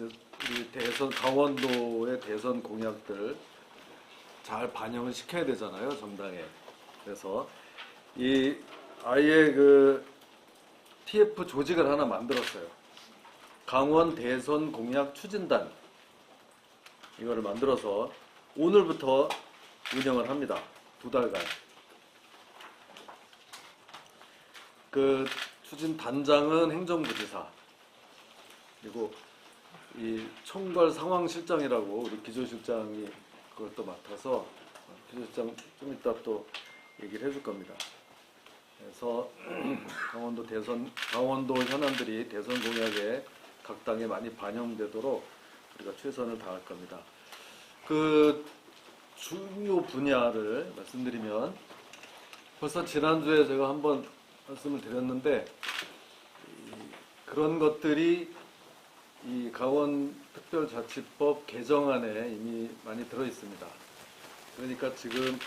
이제 우리 대선 강원도의 대선 공약들 잘 반영을 시켜야 되잖아요, 정당에. 그래서 이 아예 그 TF 조직을 하나 만들었어요. 강원 대선 공약 추진단, 이거를 만들어서 오늘부터 운영을 합니다. 2달간. 그 추진 단장은 행정부지사, 그리고 이 총괄 상황실장이라고 우리 기조실장이 그것도 맡아서, 기조실장 좀 이따 또 얘기를 해줄 겁니다. 그래서 강원도 현안들이 대선 공약에 각 당에 많이 반영되도록 우리가 최선을 다할 겁니다. 그 중요 분야를 말씀드리면, 벌써 지난주에 제가 한번 말씀을 드렸는데, 그런 것들이 이 강원특별자치법 개정안에 이미 많이 들어 있습니다. 그러니까 지금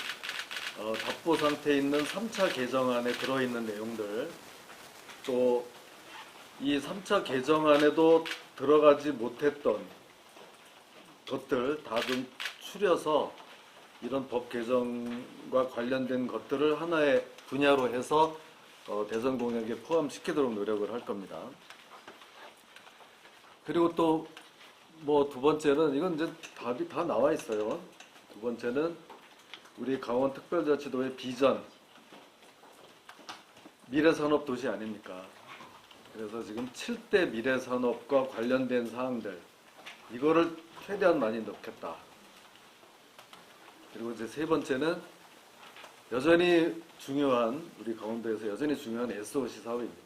답보 상태에 있는 3차 개정안에 들어있는 내용들, 또 이 3차 개정안에도 들어가지 못했던 것들 다 좀 추려서 이런 법 개정과 관련된 것들을 하나의 분야로 해서 대선 공약에 포함시키도록 노력을 할 겁니다. 그리고 또 뭐 두 번째는, 이건 이제 답이 다 나와 있어요. 두 번째는 우리 강원특별자치도의 비전, 미래산업도시 아닙니까? 그래서 지금 7대 미래산업과 관련된 사항들, 이거를 최대한 많이 넣겠다. 그리고 이제 세 번째는 여전히 중요한, 우리 강원도에서 여전히 중요한 SOC 사업입니다.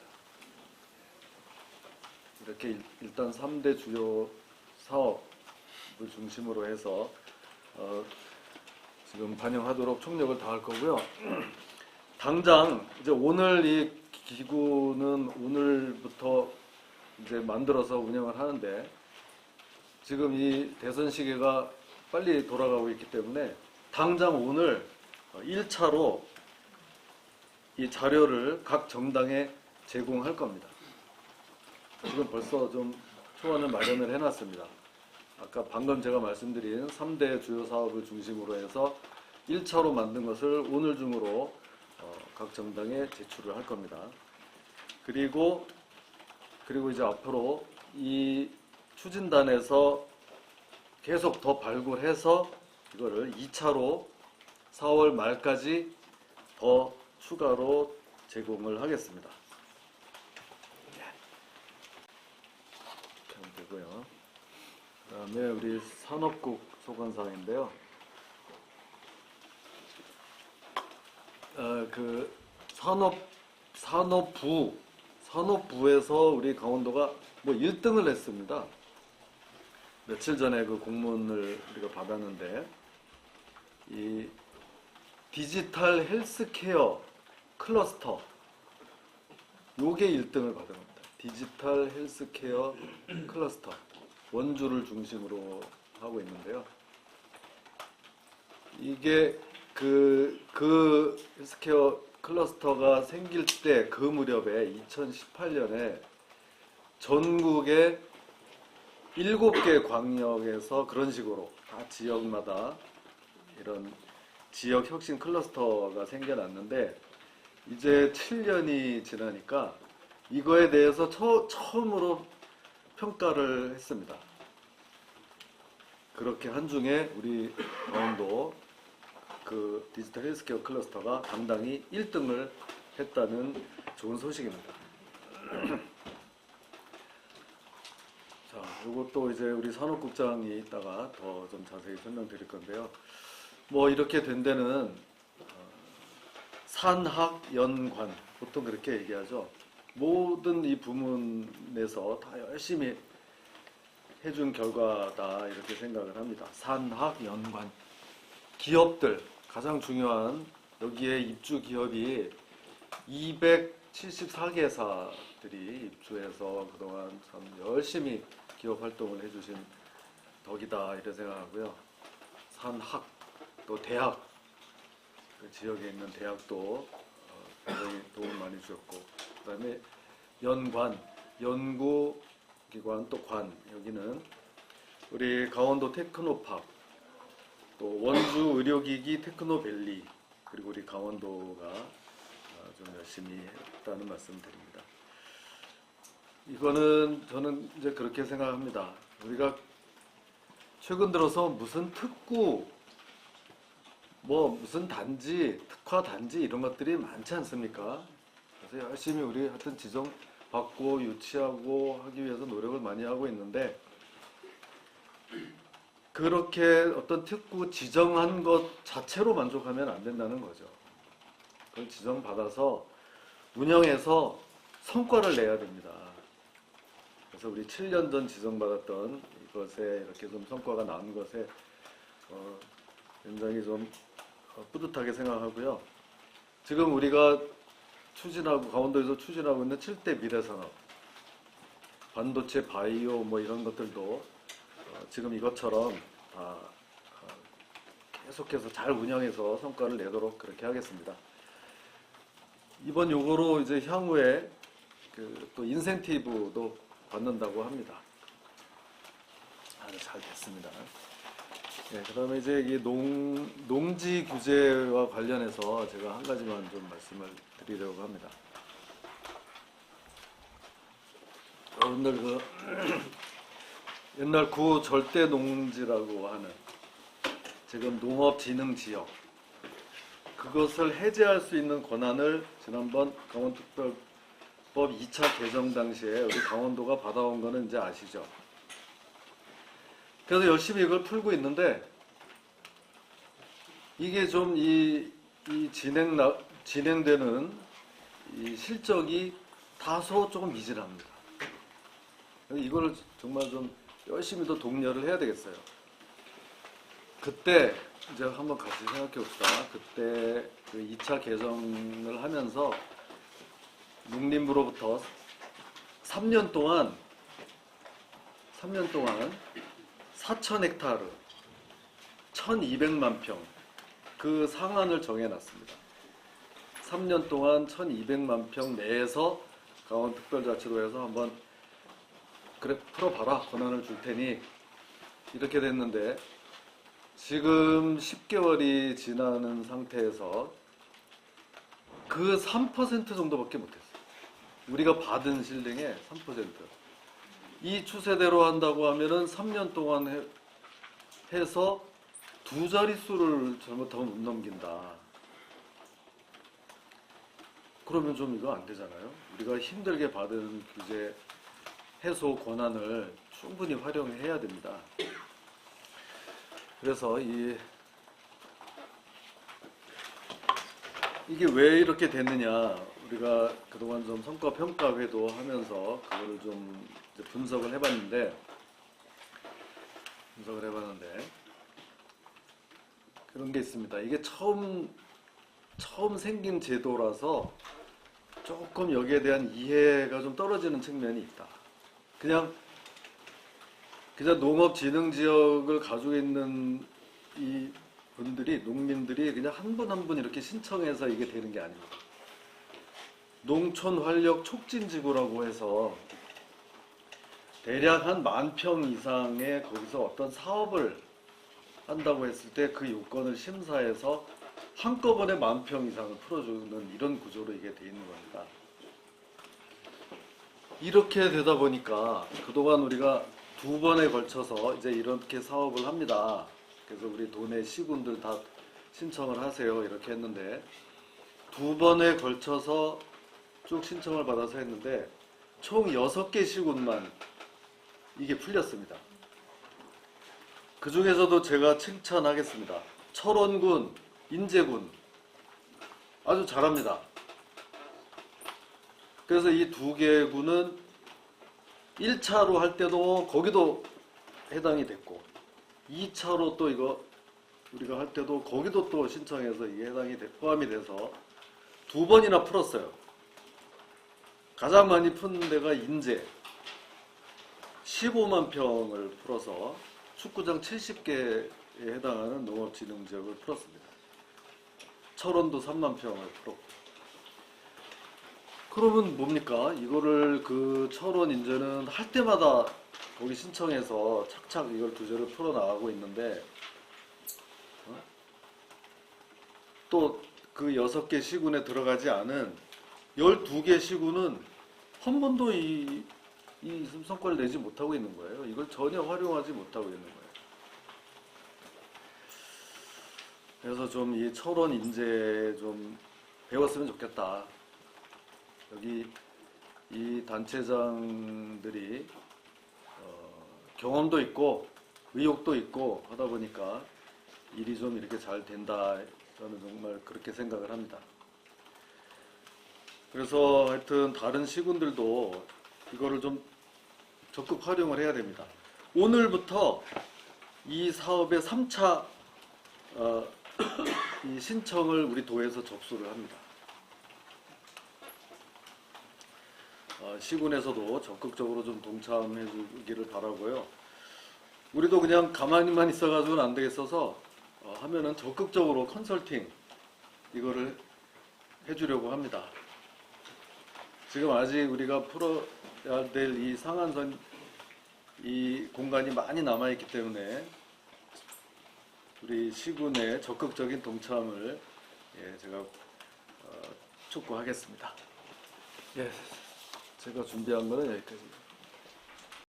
이렇게 일단 3대 주요 사업을 중심으로 해서 지금 반영하도록 총력을 다할 거고요. 당장 이제 오늘 이 기구는 오늘부터 이제 만들어서 운영을 하는데, 지금 이 대선 시기가 빨리 돌아가고 있기 때문에 당장 오늘 1차로 이 자료를 각 정당에 제공할 겁니다. 지금 벌써 좀 초안을 마련을 해놨습니다. 아까 방금 제가 말씀드린 3대 주요 사업을 중심으로 해서 1차로 만든 것을 오늘 중으로 각 정당에 제출을 할 겁니다. 그리고 이제 앞으로 이 추진단에서 계속 더 발굴해서 이거를 2차로 4월 말까지 더 추가로 제공을 하겠습니다. 이렇게 하면 되고요. 그 다음에 우리 산업국 소관사항인데요. 그 산업부에서 우리 강원도가 뭐 1등을 했습니다. 며칠 전에 그 공문을 우리가 받았는데, 이 디지털 헬스케어 클러스터, 요게 1등을 받은 겁니다. 디지털 헬스케어 클러스터, 원주를 중심으로 하고 있는데요. 이게 그 헬스케어 클러스터가 생길 때 그 무렵에 2018년에 전국의 7개 광역에서 그런 식으로 다 지역마다 이런 지역 혁신 클러스터가 생겨났는데, 이제 7년이 지나니까 이거에 대해서 처음으로 평가를 했습니다. 그렇게 한중에 우리 강원도 그 디지털 헬스케어 클러스터가 당당히 1등을 했다는 좋은 소식입니다. 자, 이것도 이제 우리 산업국장이 이따가 더 좀 자세히 설명드릴 건데요. 뭐 이렇게 된 데는 산학연관, 보통 그렇게 얘기하죠. 모든 이 부문에서 다 열심히 해준 결과다, 이렇게 생각을 합니다. 산학연관, 기업들, 가장 중요한 여기에 입주 기업이 274개사들이 입주해서 그동안 참 열심히 기업 활동을 해주신 덕이다, 이렇게 생각하고요. 산학, 또 대학, 그 지역에 있는 대학도 굉장히 도움 많이 주셨고, 그 다음에 연관, 연구, 기관 또 관, 여기는 우리 강원도 테크노팝, 또 원주 의료기기 테크노밸리, 그리고 우리 강원도가 좀 열심히 했다는 말씀 드립니다. 이거는 저는 이제 그렇게 생각합니다. 우리가 최근 들어서 무슨 특구, 뭐 무슨 단지, 특화 단지 이런 것들이 많지 않습니까? 그래서 열심히 우리 하여튼 지정 받고 유치하고 하기 위해서 노력을 많이 하고 있는데, 그렇게 어떤 특구 지정한 것 자체로 만족하면 안 된다는 거죠. 그걸 지정받아서 운영해서 성과를 내야 됩니다. 그래서 우리 7년 전 지정받았던 이것에 이렇게 좀 성과가 나온 것에 굉장히 좀 뿌듯하게 생각하고요. 지금 우리가 강원도에서 추진하고 있는 7대 미래산업, 반도체, 바이오 뭐 이런 것들도 지금 이것처럼 다 계속해서 잘 운영해서 성과를 내도록 그렇게 하겠습니다. 이번 요거로 이제 향후에 또 인센티브도 받는다고 합니다. 아주 잘 됐습니다. 네, 그다음에 이제 이 농지 규제와 관련해서 제가 한 가지만 좀 말씀을 드리려고 합니다. 여러분들 옛날 구절대 농지라고 하는 지금 농업진흥지역, 그것을 해제할 수 있는 권한을 지난번 강원특별법 2차 개정 당시에 우리 강원도가 받아온 거는 이제 아시죠? 그래서 열심히 이걸 풀고 있는데, 이게 좀 진행되는 이 실적이 다소 조금 미진합니다. 이걸 정말 좀 열심히 더 독려를 해야 되겠어요. 그때 이제 한번 같이 생각해 봅시다. 그때 그 2차 개정을 하면서 농림부로부터 3년 동안 4,000헥타르 1,200만 평 그 상한을 정해놨습니다. 3년 동안 1,200만 평 내에서 강원특별자치도에서 한번 그래 풀어봐라, 권한을 줄 테니, 이렇게 됐는데 지금 10개월이 지나는 상태에서 그 3% 정도밖에 못했어요. 우리가 받은 실링의 3%. 이 추세대로 한다고 하면은 3년 동안 해서 두 자릿수를 잘못하면 못 넘긴다. 그러면 좀 이거 안 되잖아요. 우리가 힘들게 받은 규제 해소 권한을 충분히 활용해야 됩니다. 그래서 이게 왜 이렇게 됐느냐, 우리가 그동안 좀 성과 평가회도 하면서 그거를 좀 이제 분석을 해봤는데 그런 게 있습니다. 이게 처음 생긴 제도라서 조금 여기에 대한 이해가 좀 떨어지는 측면이 있다. 그냥 농업진흥지역을 가지고 있는 이 분들이, 농민들이 그냥 한 분 한 분 이렇게 신청해서 이게 되는 게 아닙니다. 농촌활력 촉진지구라고 해서 대략 한 10,000평 이상의 거기서 어떤 사업을 한다고 했을 때 그 요건을 심사해서 한꺼번에 10,000평 이상을 풀어주는 이런 구조로 이게 돼 있는 겁니다. 이렇게 되다 보니까 그동안 우리가 2번에 걸쳐서 이제 이렇게 사업을 합니다. 그래서 우리 도내 시군들 다 신청을 하세요, 이렇게 했는데 2번에 걸쳐서 쭉 신청을 받아서 했는데 총 6개 시군만 이게 풀렸습니다. 그 중에서도 제가 칭찬하겠습니다. 철원군, 인제군 아주 잘합니다. 그래서 이 2개 군은 1차로 할 때도 거기도 해당이 됐고, 2차로 또 이거 우리가 할 때도 거기도 또 신청해서 이게 포함이 돼서 2번이나 풀었어요. 가장 많이 푼 데가 인제 15만 평을 풀어서 축구장 70개에 해당하는 농업진흥지역을 풀었습니다. 철원도 3만 평을 풀었고, 그러면 뭡니까? 이거를 그 철원 인재는 할 때마다 거기 신청해서 착착 이걸 규제를 풀어 나가고 있는데 또 그 6개 시군에 들어가지 않은 12개 시군은 한 번도 이 성과를 내지 못하고 있는 거예요. 이걸 전혀 활용하지 못하고 있는 거예요. 그래서 좀 이 철원 인재 좀 배웠으면 좋겠다. 여기 이 단체장들이 경험도 있고 의욕도 있고 하다 보니까 일이 좀 이렇게 잘 된다. 저는 정말 그렇게 생각을 합니다. 그래서 하여튼 다른 시군들도 이거를 좀 적극 활용을 해야 됩니다. 오늘부터 이 사업의 3차 이 신청을 우리 도에서 접수를 합니다. 시군에서도 적극적으로 좀 동참해 주기를 바라고요. 우리도 그냥 가만히만 있어가지고는 안 되겠어서 하면은 적극적으로 컨설팅 이거를 해주려고 합니다. 지금 아직 우리가 풀어야 될 이 상한선 이 공간이 많이 남아있기 때문에 우리 시군의 적극적인 동참을 제가 촉구하겠습니다. 예, 제가 준비한 거는 여기까지.